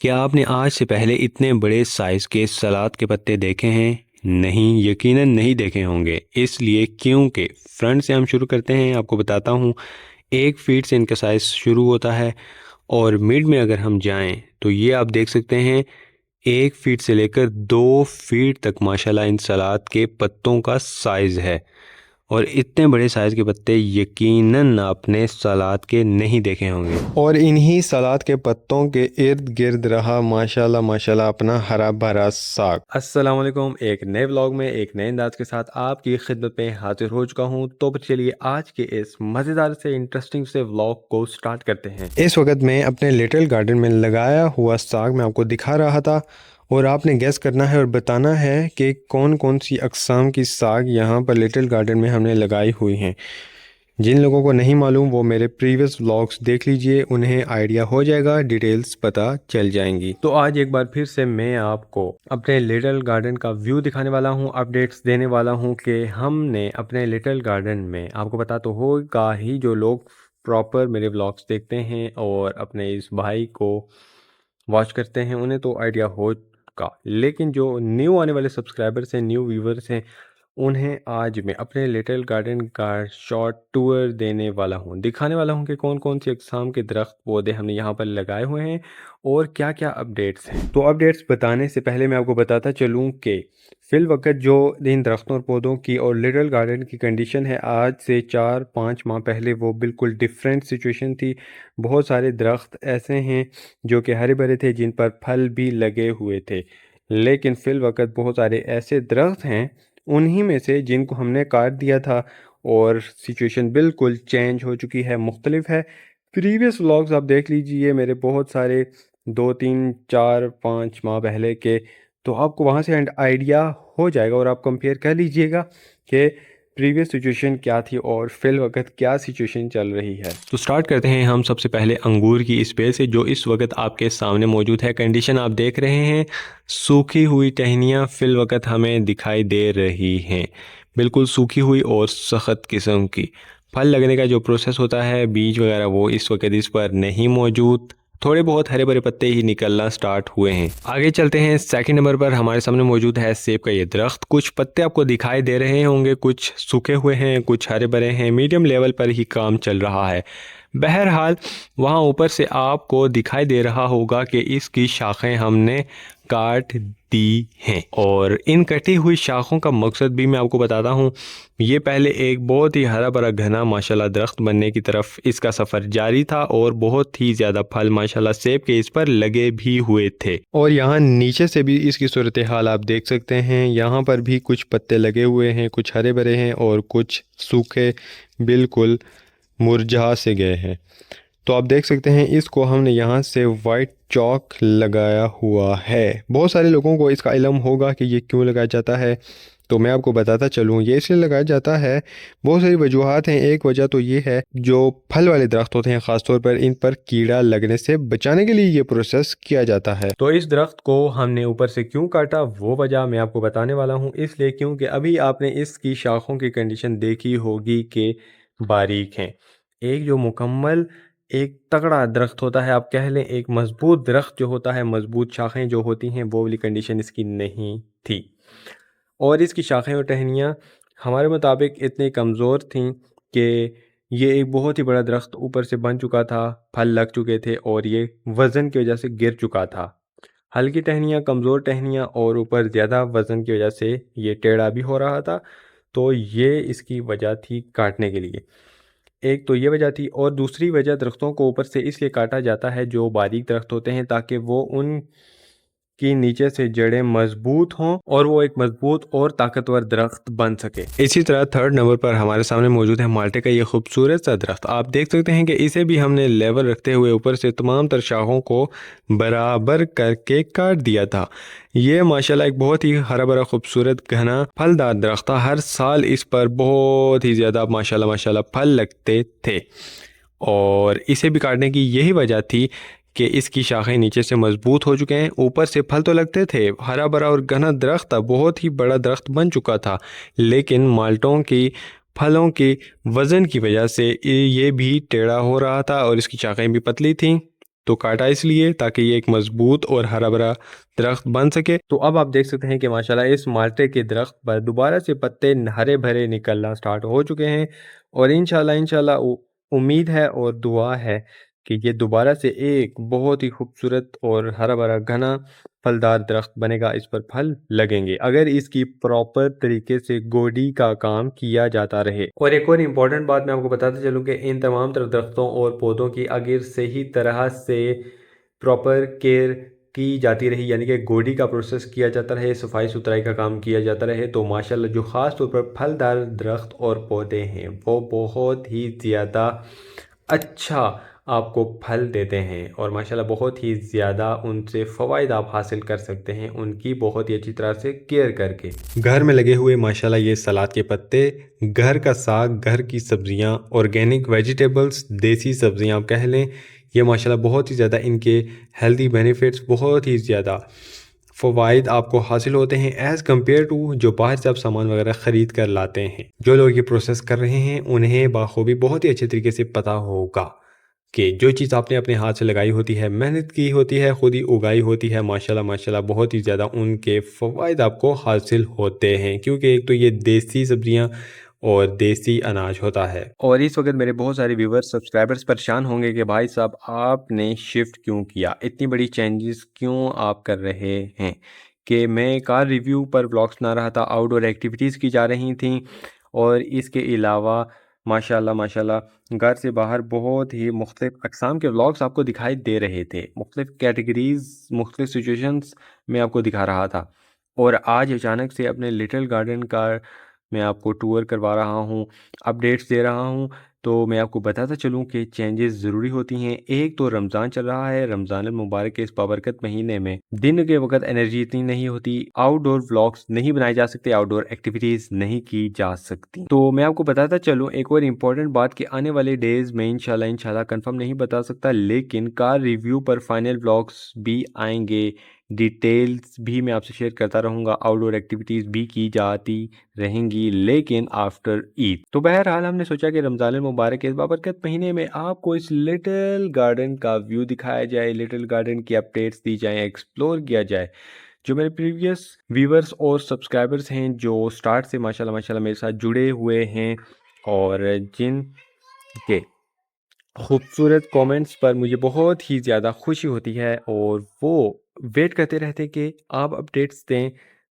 क्या आपने आज से पहले इतने बड़े साइज़ के सलाद के पत्ते देखे हैं? नहीं, यकीनन नहीं देखे होंगे। इसलिए क्योंकि फ्रंट से हम शुरू करते हैं, आपको बताता हूँ। 1 फीट से इनका साइज़ शुरू होता है और मिड में अगर हम जाएं तो ये आप देख सकते हैं 1 फीट से लेकर 2 फीट तक माशाल्लाह इन सलाद के पत्तों का साइज़ है। और इतने बड़े साइज़ के पत्ते यकीनन आपने सलाद के नहीं देखे होंगे। और इन्हीं सलाद के पत्तों के इर्द गिर्द रहा माशाल्लाह माशाल्लाह अपना हरा भरा साग। अस्सलाम वालेकुम। एक नए व्लॉग में एक नए अंदाज के साथ आपकी खिदमत में हाजिर हो चुका हूँ। तो चलिए आज के इस मज़ेदार से इंटरेस्टिंग से व्लॉग को स्टार्ट करते हैं। इस वक्त मैं अपने लिटिल गार्डन में लगाया हुआ साग मैं आपको दिखा रहा था और आपने गेस करना है और बताना है कि कौन कौन सी अक़साम की साग यहाँ पर लिटिल गार्डन में हमने लगाई हुई हैं। जिन लोगों को नहीं मालूम वो मेरे प्रीवियस व्लॉग्स देख लीजिए, उन्हें आइडिया हो जाएगा, डिटेल्स पता चल जाएंगी। तो आज एक बार फिर से मैं आपको अपने लिटिल गार्डन का व्यू दिखाने वाला हूँ, अपडेट्स देने वाला हूँ कि हमने अपने लिटिल गार्डन में, आपको पता तो होगा ही, जो लोग प्रॉपर मेरे व्लॉग्स देखते हैं और अपने इस भाई को वॉच करते हैं उन्हें तो आइडिया होगा, लेकिन जो न्यू आने वाले सब्सक्राइबर्स हैं, न्यू व्यूवर्स हैं, उन्हें आज मैं अपने लिटिल गार्डन का शॉर्ट टूर देने वाला हूँ, दिखाने वाला हूँ कि कौन कौन सी अक़साम के दरख्त पौधे हमने यहाँ पर लगाए हुए हैं और क्या क्या अपडेट्स हैं। तो अपडेट्स बताने से पहले मैं आपको बताता चलूँ कि फ़िल वक्त जो इन दरख्तों और पौधों की और लिटिल गार्डन की कंडीशन है, आज से 4-5 माह पहले वो बिल्कुल डिफरेंट सिचुएशन थी। बहुत सारे दरख्त ऐसे हैं जो कि हरे भरे थे, जिन पर फल भी लगे हुए थे, लेकिन फ़िल वक्त बहुत सारे ऐसे दरख्त हैं उन्हीं में से जिनको हमने काट दिया था और सिचुएशन बिल्कुल चेंज हो चुकी है, मुख्तलिफ है। प्रीवियस व्लॉग्स आप देख लीजिए मेरे, बहुत सारे 2-3-4-5 माह पहले के, तो आपको वहाँ से आइडिया हो जाएगा और आप कंपेयर कर लीजिएगा कि प्रीवियस सिचुएशन क्या थी और फिल वक्त क्या सिचुएशन चल रही है। तो स्टार्ट करते हैं हम सबसे पहले अंगूर की इस बेल से जो इस वक्त आपके सामने मौजूद है। कंडीशन आप देख रहे हैं, सूखी हुई टहनियाँ फिल वक्त हमें दिखाई दे रही हैं, बिल्कुल सूखी हुई और सख्त किस्म की। फल लगने का जो प्रोसेस होता है, बीज वगैरह, वो इस वक्त इस पर नहीं मौजूद। थोड़े बहुत हरे भरे पत्ते ही निकलना स्टार्ट हुए हैं। आगे चलते हैं, सेकंड नंबर पर हमारे सामने मौजूद है सेब का ये दरख्त। कुछ पत्ते आपको दिखाई दे रहे होंगे, कुछ सूखे हुए हैं, कुछ हरे भरे हैं, मीडियम लेवल पर ही काम चल रहा है। बहरहाल वहाँ ऊपर से आपको दिखाई दे रहा होगा कि इसकी शाखें हमने काट दी हैं और इन कटी हुई शाखों का मकसद भी मैं आपको बताता हूँ। ये पहले एक बहुत ही हरा भरा घना माशाल्लाह दरख्त बनने की तरफ इसका सफ़र जारी था और बहुत ही ज़्यादा फल माशाल्लाह सेब के इस पर लगे भी हुए थे। और यहाँ नीचे से भी इसकी सूरत हाल आप देख सकते हैं, यहाँ पर भी कुछ पत्ते लगे हुए हैं, कुछ हरे भरे हैं और कुछ सूखे बिल्कुल मुरझा से गए हैं। तो आप देख सकते हैं इसको हमने यहाँ से वाइट चॉक लगाया हुआ है। बहुत सारे लोगों को इसका इल्म होगा कि ये क्यों लगाया जाता है, तो मैं आपको बताता चलूँ। ये इसलिए लगाया जाता है, बहुत सारी वजूहात हैं। एक वजह तो ये है, जो फल वाले दरख्त होते हैं ख़ासतौर पर, इन पर कीड़ा लगने से बचाने के लिए ये प्रोसेस किया जाता है। तो इस दरख्त को हमने ऊपर से क्यों काटा, वो वजह मैं आपको बताने वाला हूँ। इसलिए क्योंकि अभी आपने इसकी शाखों की कंडीशन देखी होगी कि बारीक हैं। एक जो मुकम्मल एक तगड़ा दरख्त होता है, आप कह लें एक मजबूत दरख्त जो होता है, मजबूत शाखें जो होती हैं, वो वाली कंडीशन इसकी नहीं थी। और इसकी शाखें और टहनियाँ हमारे मुताबिक इतनी कमज़ोर थीं कि ये एक बहुत ही बड़ा दरख्त ऊपर से बन चुका था, फल लग चुके थे और ये वज़न की वजह से गिर चुका था। हल्की टहनियाँ, कमज़ोर टहनियाँ और ऊपर ज़्यादा वज़न की वजह से ये टेढ़ा भी हो रहा था। तो ये इसकी वजह थी काटने के लिए। एक तो ये वजह थी और दूसरी वजह, दरख्तों को ऊपर से इसलिए काटा जाता है जो बारीक दरख्त होते हैं, ताकि वो उन कि नीचे से जड़ें मजबूत हों और वो एक मजबूत और ताकतवर दरख्त बन सके। इसी तरह थर्ड नंबर पर हमारे सामने मौजूद है माल्टे का ये खूबसूरत सा दरख्त। आप देख सकते हैं कि इसे भी हमने लेवल रखते हुए ऊपर से तमाम तर शाखों को बराबर करके काट दिया था। ये माशाल्लाह एक बहुत ही हरा भरा खूबसूरत घना फलदार दरख्त था। हर साल इस पर बहुत ही ज़्यादा माशाल्लाह माशाल्लाह फल लगते थे और इसे भी काटने की यही वजह थी कि इसकी शाखें नीचे से मजबूत हो चुके हैं, ऊपर से फल तो लगते थे, हरा भरा और घना दरख्त था, बहुत ही बड़ा दरख्त बन चुका था, लेकिन माल्टों की फलों के वज़न की वजह से ये भी टेढ़ा हो रहा था और इसकी शाखें भी पतली थीं तो काटा इसलिए ताकि ये एक मजबूत और हरा भरा दरख्त बन सके। तो अब आप देख सकते हैं कि माशाल्लाह इस माल्टे के दरख्त पर दोबारा से पत्ते हरे भरे निकलना स्टार्ट हो चुके हैं और इंशाल्लाह इंशाल्लाह उम्मीद है और दुआ है कि ये दोबारा से एक बहुत ही खूबसूरत और हरा भरा घना फलदार दरख्त बनेगा, इस पर फल लगेंगे अगर इसकी प्रॉपर तरीके से गोडी का काम किया जाता रहे। और एक और इम्पॉर्टेंट बात मैं आपको बताते चलूँ कि इन तमाम तरह दरख्तों और पौधों की अगर सही तरह से प्रॉपर केयर की जाती रही, यानी कि गोडी का प्रोसेस किया जाता रहे, सफाई सुथराई का काम किया जाता रहे, तो माशाल्लाह जो ख़ास तौर पर फलदार दरख्त और पौधे हैं वो बहुत ही ज़्यादा अच्छा आपको फल देते हैं और माशाल्लाह बहुत ही ज़्यादा उनसे फ़वाइद आप हासिल कर सकते हैं उनकी बहुत ही अच्छी तरह से केयर करके। घर में लगे हुए माशाल्लाह ये सलाद के पत्ते, घर का साग, घर की सब्जियां, ऑर्गेनिक वेजिटेबल्स, देसी सब्जियां आप कह लें, ये माशाल्लाह बहुत ही ज़्यादा इनके हेल्दी बेनिफिट्स, बहुत ही ज़्यादा फ़वाइद आपको हासिल होते हैं एज़ कम्पेयर टू जो बाहर से आप सामान वगैरह ख़रीद कर लाते हैं। जो लोग ये प्रोसेस कर रहे हैं उन्हें बाखूबी बहुत ही अच्छे तरीके से पता होगा कि जो चीज़ आपने अपने हाथ से लगाई होती है, मेहनत की होती है, खुद ही उगाई होती है, माशाल्लाह माशाल्लाह बहुत ही ज़्यादा उनके फ़वाइद आपको हासिल होते हैं, क्योंकि एक तो ये देसी सब्जियां और देसी अनाज होता है। और इस वक्त मेरे बहुत सारे व्यूवर्स सब्सक्राइबर्स परेशान होंगे कि भाई साहब आपने शिफ्ट क्यों किया, इतनी बड़ी चेंजेस क्यों आप कर रहे हैं। कि मैं कार रिव्यू पर व्लॉग्स बना रहा था, आउटडोर एक्टिविटीज़ की जा रही थी और इसके अलावा माशाल्लाह माशाल्लाह घर से बाहर बहुत ही मुख्तलिफ़ अक़साम के व्लॉग्स आपको दिखाई दे रहे थे, मुख्तलिफ़ कैटेगरीज़ मुख्तलिफ़ सिचुएशंस में आपको दिखा रहा था। और आज अचानक से अपने लिटिल गार्डन का मैं आपको टूर करवा रहा हूँ, अपडेट्स दे रहा हूँ, तो मैं आपको बताता चलूँ कि चेंजेस ज़रूरी होती हैं। एक तो रमज़ान चल रहा है, रमज़ान मुबारक के इस बाबरकत महीने में दिन के वक्त एनर्जी इतनी नहीं होती, आउटडोर व्लॉग्स नहीं बनाए जा सकते, आउटडोर एक्टिविटीज़ नहीं की जा सकती। तो मैं आपको बताता चलूँ एक और इम्पॉर्टेंट बात कि आने वाले डेज़ में इंशाल्लाह कंफर्म नहीं बता सकता, लेकिन कार रिव्यू पर फाइनल व्लॉग्स भी आएंगे, डिटेल्स भी मैं आपसे शेयर करता रहूँगा, आउटडोर एक्टिविटीज़ भी की जाती रहेंगी लेकिन आफ्टर ईद। तो बहरहाल हमने सोचा कि रमज़ान मुबारक के इस बाबरकत महीने में आपको इस लिटिल गार्डन का व्यू दिखाया जाए, लिटिल गार्डन की अपडेट्स दी जाएँ, एक्सप्लोर किया जाए। जो मेरे प्रीवियस व्यूवर्स और सब्सक्राइबर्स हैं जो स्टार्ट से माशाल्लाह माशाल्लाह मेरे साथ जुड़े हुए हैं और जिन के खूबसूरत कमेंट्स पर मुझे बहुत ही ज़्यादा खुशी होती है और वो वेट करते रहते हैं कि आप अपडेट्स दें।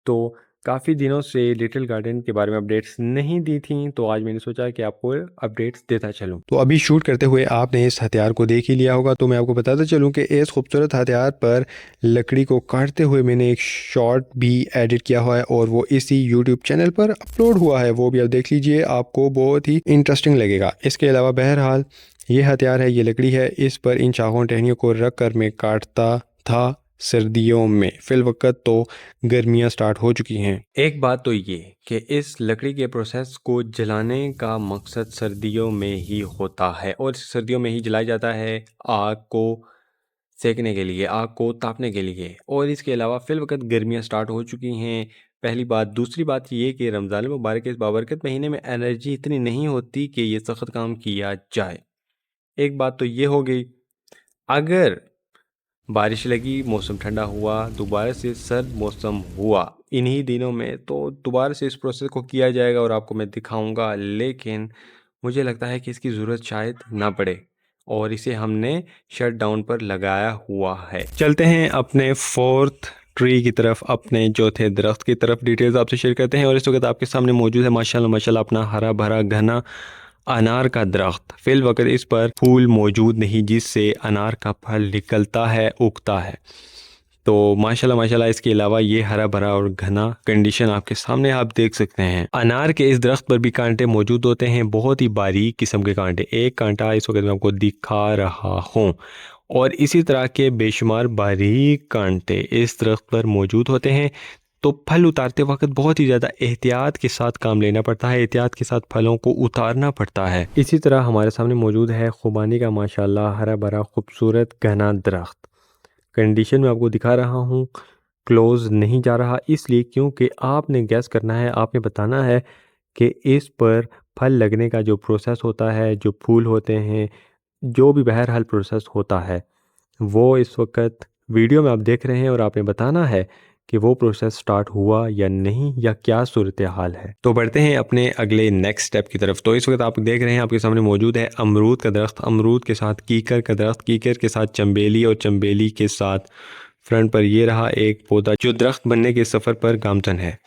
तो काफ़ी दिनों से लिटिल गार्डन के बारे में अपडेट्स नहीं दी थी, तो आज मैंने सोचा कि आपको अपडेट्स देता चलूं। तो अभी शूट करते हुए आपने इस हथियार को देख ही लिया होगा, तो मैं आपको बताता चलूं कि इस खूबसूरत हथियार पर लकड़ी को काटते हुए मैंने एक शॉर्ट भी एडिट किया हुआ है और वो इसी यूट्यूब चैनल पर अपलोड हुआ है, वो भी आप देख लीजिए, आपको बहुत ही इंटरेस्टिंग लगेगा। इसके अलावा बहरहाल ये हथियार है, ये लकड़ी है, इस पर इन चाकों टहनियों को रख कर मैं काटता था सर्दियों में। फिल वक्त तो गर्मियाँ स्टार्ट हो चुकी हैं। एक बात तो ये कि इस लकड़ी के प्रोसेस को जलाने का मकसद सर्दियों में ही होता है और सर्दियों में ही जलाया जाता है आग को सेकने के लिए, आग को तापने के लिए। और इसके अलावा फिल वक्त गर्मियाँ स्टार्ट हो चुकी हैं, पहली बात। दूसरी बात ये कि रमज़ान मुबारक के इस बाबरकत महीने में एनर्जी इतनी नहीं होती कि ये सख्त काम किया जाए। एक बात तो ये हो गई। अगर बारिश लगी, मौसम ठंडा हुआ, दोबारा से सर्द मौसम हुआ इन्हीं दिनों में, तो दोबारा से इस प्रोसेस को किया जाएगा और आपको मैं दिखाऊंगा। लेकिन मुझे लगता है कि इसकी ज़रूरत शायद ना पड़े और इसे हमने शट डाउन पर लगाया हुआ है। चलते हैं अपने फोर्थ ट्री की तरफ, अपने चौथे दरख्त की तरफ, डिटेल्स आपसे शेयर करते हैं। और इस वक्त आपके सामने मौजूद है माशाल्लाह माशाल्लाह अपना हरा भरा घना अनार का दरख्त। फिल वक्त इस पर फूल मौजूद नहीं जिससे अनार का फल निकलता है, उगता है। तो माशाल्लाह माशाल्लाह इसके अलावा ये हरा भरा और घना कंडीशन आपके सामने आप देख सकते हैं। अनार के इस दरख्त पर भी कांटे मौजूद होते हैं, बहुत ही बारीक किस्म के कांटे। एक कांटा इस वक्त मैं आपको दिखा रहा हूँ और इसी तरह के बेशुमार बारीक कांटे इस दरख्त पर मौजूद होते हैं। तो फल उतारते वक्त बहुत ही ज़्यादा एहतियात के साथ काम लेना पड़ता है, एहतियात के साथ फलों को उतारना पड़ता है। इसी तरह हमारे सामने मौजूद है खुबानी का माशाल्लाह हरा भरा खूबसूरत घना दरख्त। कंडीशन में आपको दिखा रहा हूँ, क्लोज नहीं जा रहा इसलिए क्योंकि आपने गैस करना है, आपने बताना है कि इस पर फल लगने का जो प्रोसेस होता है, जो फूल होते हैं, जो भी बहरहाल प्रोसेस होता है, वो इस वक्त वीडियो में आप देख रहे हैं और आपने बताना है कि वो प्रोसेस स्टार्ट हुआ या नहीं या क्या सूरत हाल है। तो बढ़ते हैं अपने अगले नेक्स्ट स्टेप की तरफ। तो इस वक्त आप देख रहे हैं आपके सामने मौजूद है अमरूद का दरख्त, अमरूद के साथ कीकर का दरख्त, कीकर के साथ चंबेली और चंबेली के साथ फ्रंट पर ये रहा एक पौधा जो दरख्त बनने के सफ़र पर गामजन है।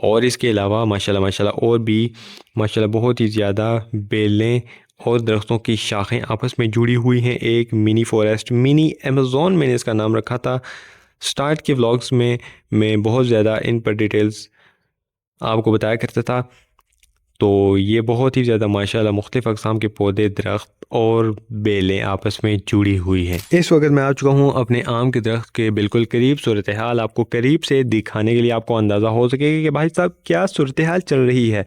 और इसके अलावा माशाल्लाह माशाल्लाह और भी माशाल्लाह बहुत ही ज़्यादा बेलें और दरख्तों की शाखें आपस में जुड़ी हुई हैं। एक मिनी फॉरेस्ट, मिनी अमेज़ोन मैंने इसका नाम रखा था। स्टार्ट के व्लॉग्स में मैं बहुत ज़्यादा इन पर डिटेल्स आपको बताया करता था। तो ये बहुत ही ज़्यादा माशाल्लाह मुख्तलिफ़ अक़साम के पौधे, दरख्त और बेलें आपस में जुड़ी हुई हैं। इस वक्त मैं आ चुका हूँ अपने आम के दरख्त के बिल्कुल करीब। सूरत हाल आपको करीब से दिखाने के लिए आपको अंदाज़ा हो सकेगा कि भाई साहब क्या सूरत हाल चल रही है।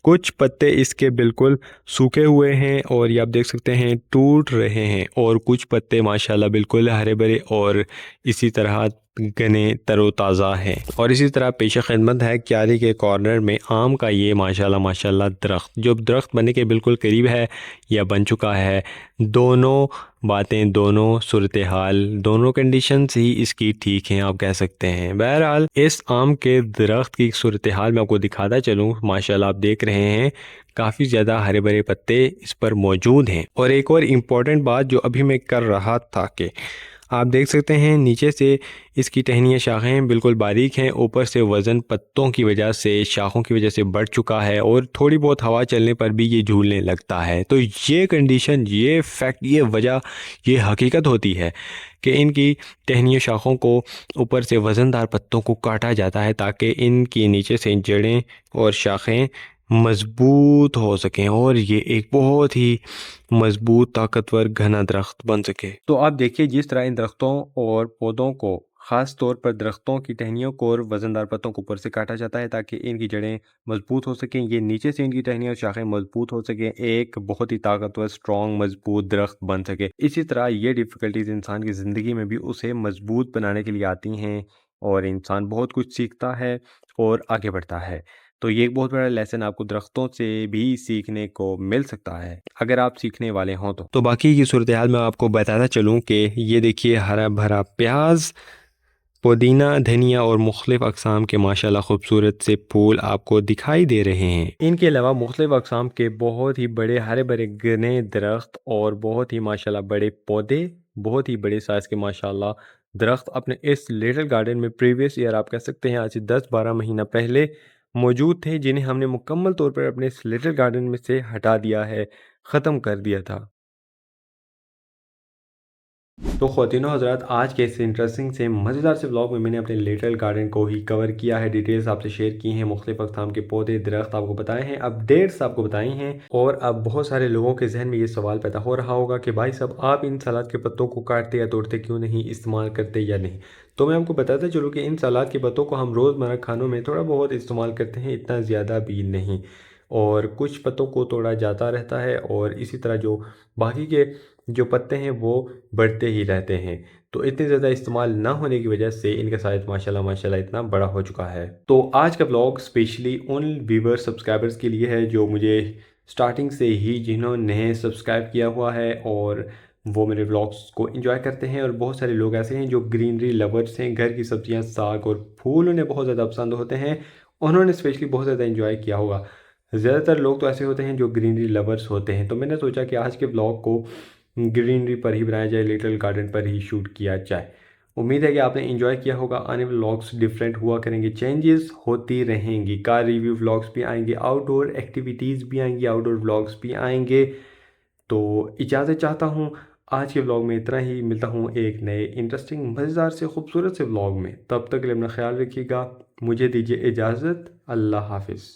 कुछ पत्ते इसके बिल्कुल सूखे हुए हैं और ये आप देख सकते हैं टूट रहे हैं, और कुछ पत्ते माशाल्लाह बिल्कुल हरे भरे और इसी तरह घने तरोताज़ा हैं। और इसी तरह पेशा खिदमत है क्यारी के कॉर्नर में आम का ये माशाल्लाह माशाल्लाह दरख्त जो दरख्त बनने के बिल्कुल करीब है या बन चुका है। दोनों बातें, दोनों सूरत हाल, दोनों कंडीशंस ही इसकी ठीक हैं आप कह सकते हैं। बहरहाल इस आम के दरख्त की सूरत हाल मैं आपको दिखाता चलूँ। माशाल्लाह आप देख रहे हैं काफ़ी ज़्यादा हरे भरे पत्ते इस पर मौजूद हैं। और एक और इम्पॉर्टेंट बात जो अभी मैं कर रहा था कि आप देख सकते हैं नीचे से इसकी टहनियाँ, शाखें बिल्कुल बारीक हैं। ऊपर से वज़न पत्तों की वजह से, शाखों की वजह से बढ़ चुका है और थोड़ी बहुत हवा चलने पर भी ये झूलने लगता है। तो ये कंडीशन, ये फैक्ट, ये वजह, ये हकीकत होती है कि इनकी टहनियों, शाखों को ऊपर से वज़नदार पत्तों को काटा जाता है ताकि इनकी नीचे से जड़ें और शाखें मज़बूत हो सकें और ये एक बहुत ही मज़बूत, ताकतवर, घना दरख्त बन सके। तो आप देखिए जिस तरह इन दरख्तों और पौधों को, ख़ास तौर पर दरख्तों की टहनियों को और वज़नदार पत्तों को ऊपर से काटा जाता है ताकि इनकी जड़ें मजबूत हो सकें, ये नीचे से इनकी टहनियाँ और शाखें मजबूत हो सकें, एक बहुत ही ताकतवर, स्ट्रॉन्ग, मजबूत दरख्त बन सके। इसी तरह ये डिफ़िकल्टीज़ इंसान की ज़िंदगी में भी उसे मजबूत बनाने के लिए आती हैं और इंसान बहुत कुछ सीखता है और आगे बढ़ता है। तो ये एक बहुत बड़ा लेसन आपको दरख्तों से भी सीखने को मिल सकता है, अगर आप सीखने वाले हों तो। तो बाकी की सूरत हाल मैं आपको बताता चलूँ कि ये देखिए हरा भरा प्याज, पुदीना, धनिया और मुख्तलिफ़ अक़साम के माशाल्लाह खूबसूरत से फूल आपको दिखाई दे रहे हैं। इनके अलावा मुख्तलिफ़ अक़साम के बहुत ही बड़े हरे भरे घने दरख्त और बहुत ही माशाल्लाह बड़े पौधे, बहुत ही बड़े साइज़ के माशाल्लाह दरख्त अपने इस लिटिल गार्डन में प्रीवियस ईयर आप कह सकते हैं आज से 10-12 महीना पहले मौजूद थे, जिन्हें हमने मुकम्मल तौर पर अपने इस लिटिल गार्डन में से हटा दिया है, ख़त्म कर दिया था। तो ख़वातीनो हज़रात, आज के इस इंटरेस्टिंग से मज़ेदार से व्लॉग में मैंने अपने लिटिल गार्डन को ही कवर किया है, डिटेल्स आपसे शेयर की हैं, मुख्तलिफ़ अक़साम के पौधे, दरख्त आपको बताए हैं, अपडेट्स आपको बताई हैं। और अब बहुत सारे लोगों के जहन में ये सवाल पैदा हो रहा होगा कि भाई साहब आप इन सलाद के पत्तों को काटते या तोड़ते क्यों नहीं, इस्तेमाल करते या नहीं। तो मैं आपको बताता चलूँ कि इन सलाद के पत्तों को हम रोज़मर्रा खानों में थोड़ा बहुत इस्तेमाल करते हैं, इतना ज़्यादा भी नहीं। और कुछ पत्तों को तोड़ा जाता रहता है और इसी तरह जो बाकी के जो पत्ते हैं वो बढ़ते ही रहते हैं। तो इतने ज़्यादा इस्तेमाल ना होने की वजह से इनका साइज़ माशाल्लाह माशाल्लाह इतना बड़ा हो चुका है। तो आज का ब्लॉग स्पेशली उन व्यूअर्स, सब्सक्राइबर्स के लिए है जो मुझे स्टार्टिंग से ही, जिन्होंने सब्सक्राइब किया हुआ है और वो मेरे व्लॉग्स को एंजॉय करते हैं। और बहुत सारे लोग ऐसे हैं जो ग्रीनरी लवर्स हैं, घर की सब्जियां, साग और फूल उन्हें बहुत ज़्यादा पसंद होते हैं, उन्होंने स्पेशली बहुत ज़्यादा एंजॉय किया होगा। ज़्यादातर लोग तो ऐसे होते हैं जो ग्रीनरी लवर्स होते हैं। तो मैंने सोचा कि आज के ब्लॉग को ग्रीनरी पर ही बनाया जाए, लिटिल गार्डन पर ही शूट किया जाए। उम्मीद है कि आपने एंजॉय किया होगा। आने वाले व्लॉग्स डिफरेंट हुआ करेंगे, चेंजेस होती रहेंगी, कार रिव्यू व्लॉग्स भी आएंगे, आउटडोर एक्टिविटीज़ भी आएंगी, आउटडोर व्लॉग्स भी आएंगे। तो इजाज़त चाहता हूँ, आज के व्लॉग में इतना ही। मिलता हूँ एक नए इंटरेस्टिंग, मज़ेदार से, खूबसूरत से व्लॉग में। तब तक के लिए अपना ख्याल रखिएगा। मुझे दीजिए इजाज़त। अल्लाह हाफिज़।